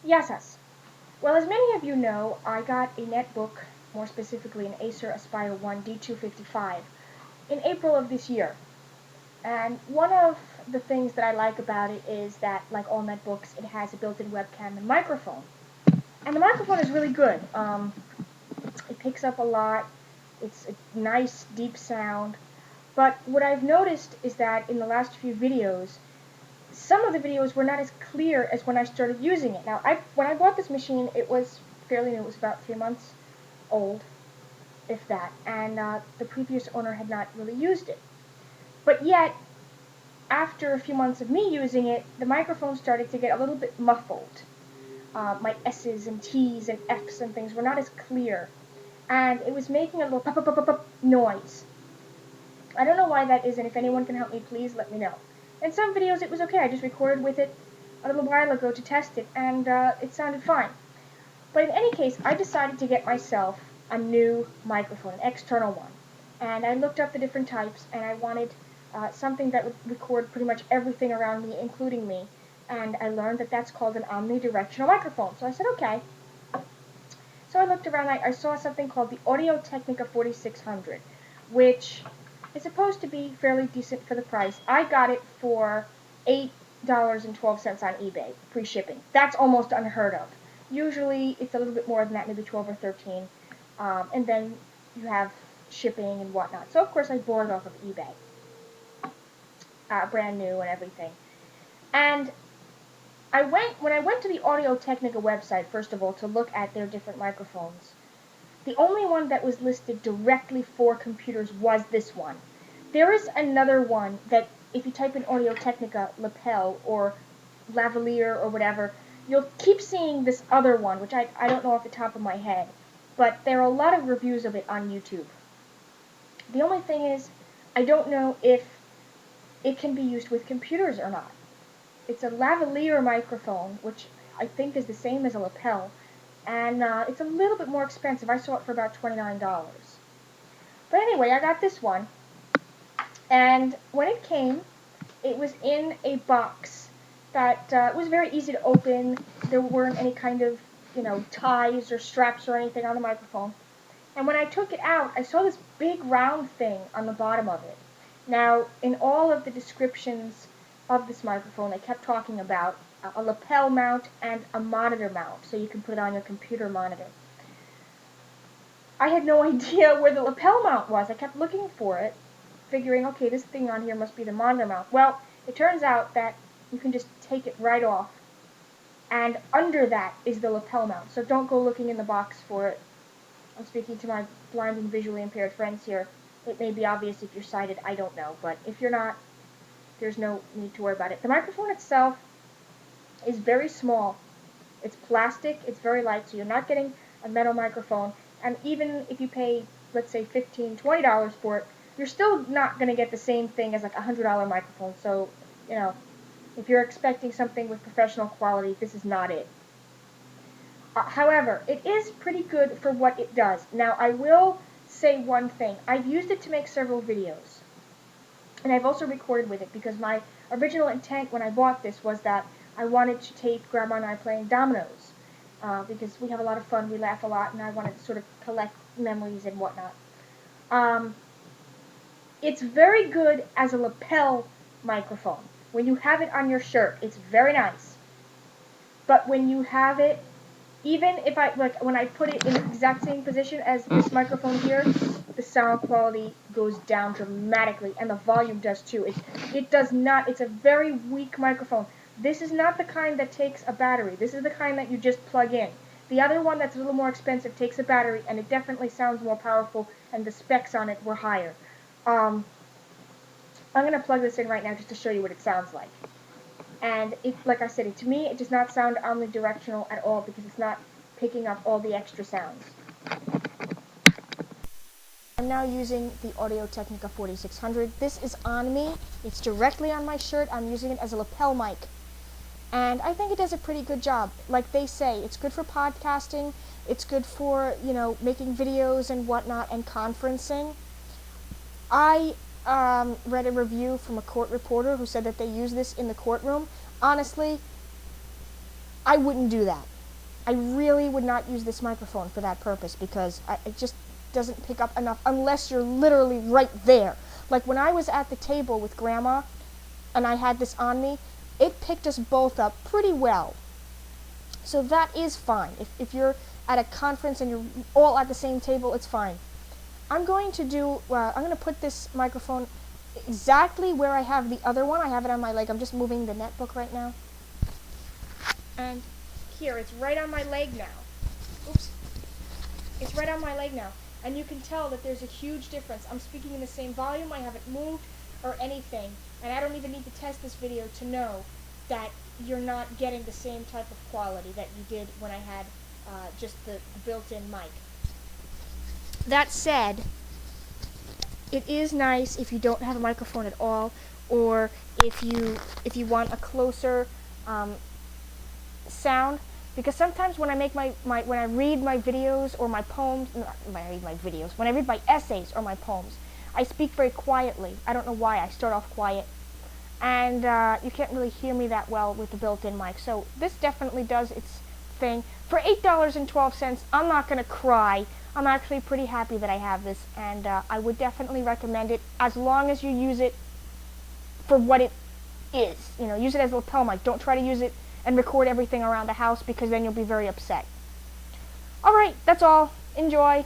Yes. Well, as many of you know, I got a netbook, more specifically an Acer Aspire 1 D255, in April of this year. And one of the things that I like about it is that, like all netbooks, it has a built-in webcam and microphone. And the microphone is really good. It picks up a lot. It's a nice, deep sound. But what I've noticed is that in the last few videos, some of the videos were not as clear as when I started using it. Now, when I bought this machine, it was fairly new. It was about 3 months old, if that, and the previous owner had not really used it. But yet, after a few months of me using it, the microphone started to get a little bit muffled. My S's and T's and F's and things were not as clear, and it was making a little pop pop pop pop noise. I don't know why that is, and if anyone can help me, please let me know. In some videos it was okay. I just recorded with it a little while ago to test it, and it sounded fine. But in any case, I decided to get myself a new microphone, an external one. And I looked up the different types, and I wanted something that would record pretty much everything around me, including me. And I learned that that's called an omnidirectional microphone. So I said, okay. So I looked around, I saw something called the Technica 4600, which is supposed to be fairly decent for the price. I got it for $8.12 on eBay, free shipping. That's almost unheard of. Usually it's a little bit more than that, maybe 12 or 13, and then you have shipping and whatnot. So of course I bought it off of eBay, brand new and everything. And when I went to the Audio Technica website, first of all, to look at their different microphones, the only one that was listed directly for computers was this one. There is another one that, if you type in Audio Technica lapel or lavalier or whatever, you'll keep seeing this other one, which I don't know off the top of my head, but there are a lot of reviews of it on YouTube. The only thing is, I don't know if it can be used with computers or not. It's a lavalier microphone, which I think is the same as a lapel, and it's a little bit more expensive. I saw it for about $29. But anyway, I got this one, and when it came, it was in a box that was very easy to open. There weren't any kind of, ties or straps or anything on the microphone. And when I took it out, I saw this big round thing on the bottom of it. Now, in all of the descriptions of this microphone, they kept talking about a lapel mount and a monitor mount, so you can put it on your computer monitor. I had no idea where the lapel mount was. I kept looking for it, figuring, okay, this thing on here must be the monitor mount. Well, it turns out that you can just take it right off, and under that is the lapel mount. So don't go looking in the box for it. I'm speaking to my blind and visually impaired friends here. It may be obvious if you're sighted, I don't know, but if you're not, there's no need to worry about it. The microphone itself is very small. It's plastic, it's very light, so you're not getting a metal microphone, and even if you pay, let's say, $15, $20 for it, you're still not going to get the same thing as like a $100 microphone. So, if you're expecting something with professional quality, this is not it. However, it is pretty good for what it does. Now, I will say one thing. I've used it to make several videos, and I've also recorded with it, because my original intent when I bought this was that I wanted to tape Grandma and I playing dominoes, because we have a lot of fun, we laugh a lot, and I wanted to sort of collect memories and whatnot. It's very good as a lapel microphone. When you have it on your shirt, it's very nice. But when you have it, even if when I put it in the exact same position as this microphone here, the sound quality goes down dramatically, and the volume does too. It does not, it's a very weak microphone. This is not the kind that takes a battery. This is the kind that you just plug in. The other one that's a little more expensive takes a battery, and it definitely sounds more powerful, and the specs on it were higher. I'm going to plug this in right now just to show you what it sounds like. And like I said, to me, it does not sound omnidirectional at all, because it's not picking up all the extra sounds. I'm now using the Audio Technica 4600. This is on me. It's directly on my shirt. I'm using it as a lapel mic. And I think it does a pretty good job. Like they say, it's good for podcasting. It's good for, making videos and whatnot, and conferencing. I read a review from a court reporter who said that they use this in the courtroom. Honestly, I wouldn't do that. I really would not use this microphone for that purpose because it just doesn't pick up enough unless you're literally right there. Like when I was at the table with Grandma and I had this on me, it picked us both up pretty well. So that is fine. If you're at a conference and you're all at the same table, it's fine. I'm going to put this microphone exactly where I have the other one. I have it on my leg. I'm just moving the netbook right now. And here, it's right on my leg now. Oops. It's right on my leg now. And you can tell that there's a huge difference. I'm speaking in the same volume. I haven't moved or anything. And I don't even need to test this video to know that you're not getting the same type of quality that you did when I had just the built-in mic. That said, it is nice if you don't have a microphone at all, or if you want a closer sound, because sometimes when I make when I read my videos or my poems, when I read my essays or my poems, I speak very quietly. I don't know why. I start off quiet, and you can't really hear me that well with the built-in mic. So this definitely does its thing. For $8.12, I'm not going to cry. I'm actually pretty happy that I have this, and I would definitely recommend it as long as you use it for what it is. You know, use it as a lapel mic. Don't try to use it and record everything around the house because then you'll be very upset. Alright, that's all. Enjoy.